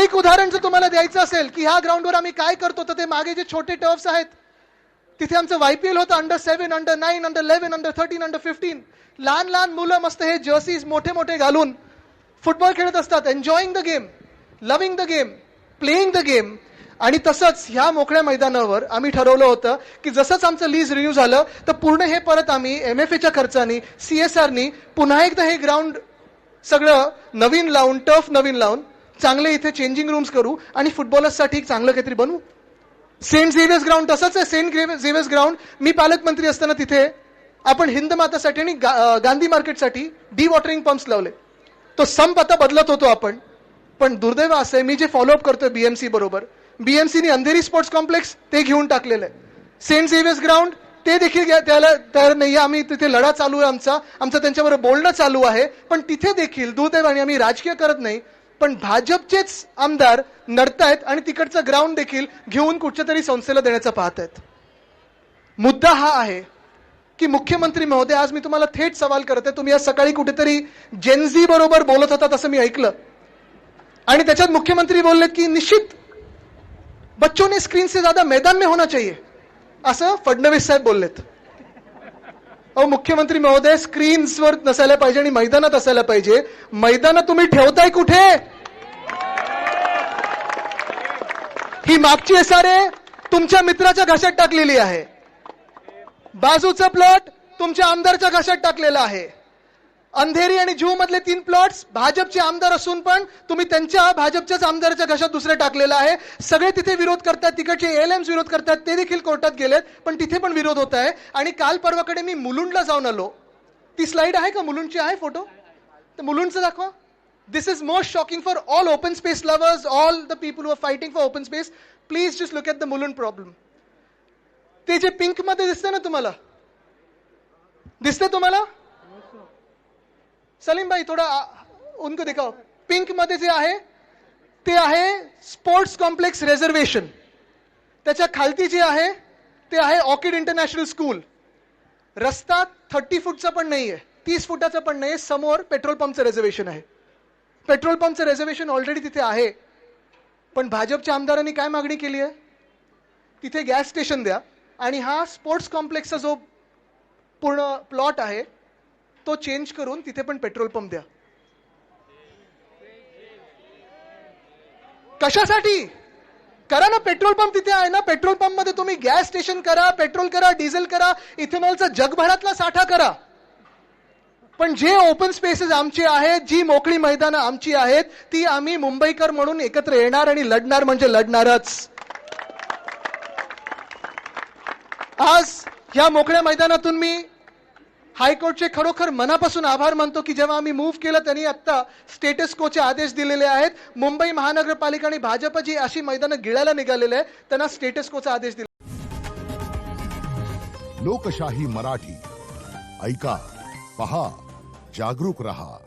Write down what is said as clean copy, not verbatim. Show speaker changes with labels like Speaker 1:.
Speaker 1: एक उदाहरण जर तुम्हाला द्यायचं असेल की ह्या ग्राउंडवर आम्ही काय करतो, तर ते मागे जे छोटे टर्फ्स आहेत तिथे आमचं YPL होतं, under 7, under 9, under 11, under 13, under 15. लहान लहान मुलं मस्त हे जर्सीज मोठे मोठे घालून फुटबॉल खेळत असतात, enjoying the game, loving the game, playing the game. आणि तसंच ह्या मोकळ्या मैदानावर आम्ही ठरवलं होतं की जसंच आमचं लीज रिन्यू झालं तर पूर्ण हे परत आम्ही MFAच्या खर्चानी, CSRनी पुन्हा एकदा हे ग्राउंड सगळं नवीन लावून, टर्फ नवीन लावून चांगले इथे चेंजिंग रूम्स करू आणि फुटबॉलर्ससाठी चांगलं काहीतरी बनवू. सेंट झेवियर्स ग्राउंड तसंच आहे. सेंट झेवियर्स ग्राउंड मी पालकमंत्री असताना तिथे आपण हिंद मातासाठी आणि गांधी मार्केटसाठी डिवॉटरिंग पंप्स लावले. तो संप आता बदलत होतो आपण, पण दुर्दैव असं आहे मी जे फॉलोअप करतोय BMC बरोबर, BMCनी अंधेरी स्पोर्ट्स कॉम्प्लेक्स ते घेऊन टाकलेलं आहे. सेंट झेवियर्स ग्राउंड ते देखील त्याला तयार नाही. आम्ही तिथे लढा चालू आहे, आमचं त्यांच्याबरोबर बोलणं चालू आहे, पण तिथे देखील दुर्दैवाने आम्ही राजकीय करत नाही, पण भाजपचेच आमदार नडतायत आणि तिकडचं ग्राउंड देखील घेऊन कुठच्या तरी संस्थेला देण्याचा पाहतायत. मुद्दा हा आहे की मुख्यमंत्री महोदय, आज मी तुम्हाला थेट सवाल करते, तुम्ही आज सकाळी कुठेतरी जेनझी बरोबर बोलत होता असं मी ऐकलं, आणि त्याच्यात मुख्यमंत्री बोलले की निश्चित बच्चों ने स्क्रीन से ज्यादा मैदान में होना चाहिए, असं फडणवीस साहेब बोललेत. अहो मुख्यमंत्री महोदय, स्क्रीन्सवर नसायला पाहिजे आणि मैदानात असायला पाहिजे. मैदानात तुम्ही ठेवताय कुठे? ही मागची SRA तुमच्या मित्राच्या घशात टाकलेली आहे, बाजूचा प्लॉट तुमच्या आमदारच्या घशात टाकलेला आहे. अंधेरी आणि जुहू मधले 3 प्लॉट्स भाजपचे आमदार असून पण तुम्ही त्यांच्या भाजपच्याच आमदाराच्या घशात दुसरे टाकलेला आहे. सगळे तिथे विरोध करतात, तिकडचे ALMs विरोध करतात, ते देखील कोर्टात गेलेत, पण तिथे पण विरोध होत आहे. आणि काल परवाकडे मी मुलुंडला जाऊन आलो. ती स्लाइड आहे का मुलुंडची? आहे फोटो? तर मुलुंडचं दाखवा. This is most shocking for all open space lovers, all the people who are fighting for open space. Please just look at the Mulund problem. ते जे पिंक मध्ये दिसते ना, तुम्हाला दिसते? तुम्हाला सलीम भाई थोड़ा उनको दिखाओ. पिंक मध्ये जे आहे ते आहे स्पोर्ट्स कॉम्प्लेक्स रिझर्वेशन. त्याच्या खालती जे आहे ते आहे ऑर्किड इंटरनॅशनल स्कूल. रस्ता 30 फूटचा पण नाहीये, 30 फुटाचा पण नाहीये. समोर पेट्रोल पंपचं रिझर्वेशन आहे. पेट्रोल पंपचं रिझर्वेशन ऑलरेडी तिथे आहे, पण भाजपच्या आमदारांनी काय मागणी केली आहे? तिथे गॅस स्टेशन द्या आणि हा स्पोर्ट्स कॉम्प्लेक्सचा जो पूर्ण प्लॉट आहे तो चेंज करून तिथे पण पेट्रोल पंप द्या. कशासाठी? करा ना, पेट्रोल पंप तिथे आहे ना. पेट्रोल पंप मध्ये तुम्ही गॅस स्टेशन करा, पेट्रोल करा, डिझेल करा, इथेनॉलचा जगभरातला साठा करा. पण जे ओपन स्पेसेस आमचे आहेत, जी मोकळी मैदानं आमची आहेत, ती आम्ही मुंबईकर म्हणून एकत्र येणार आणि लढणार म्हणजे लढणारच. आज या मोकळ्या मैदानातून मी हायकोर्टचे खरोखर मनापासून आभार मानतो की जेव्हा आम्ही मूव्ह केलं त्यांनी आता स्टेटस कोचे आदेश दिलेले आहेत. मुंबई महानगरपालिका आणि भाजप जी अशी मैदानं गिळायला निघालेले आहे त्यांना स्टेटस कोचा आदेश दिला.
Speaker 2: लोकशाही मराठी ऐका, पहा, जागरूक रहा.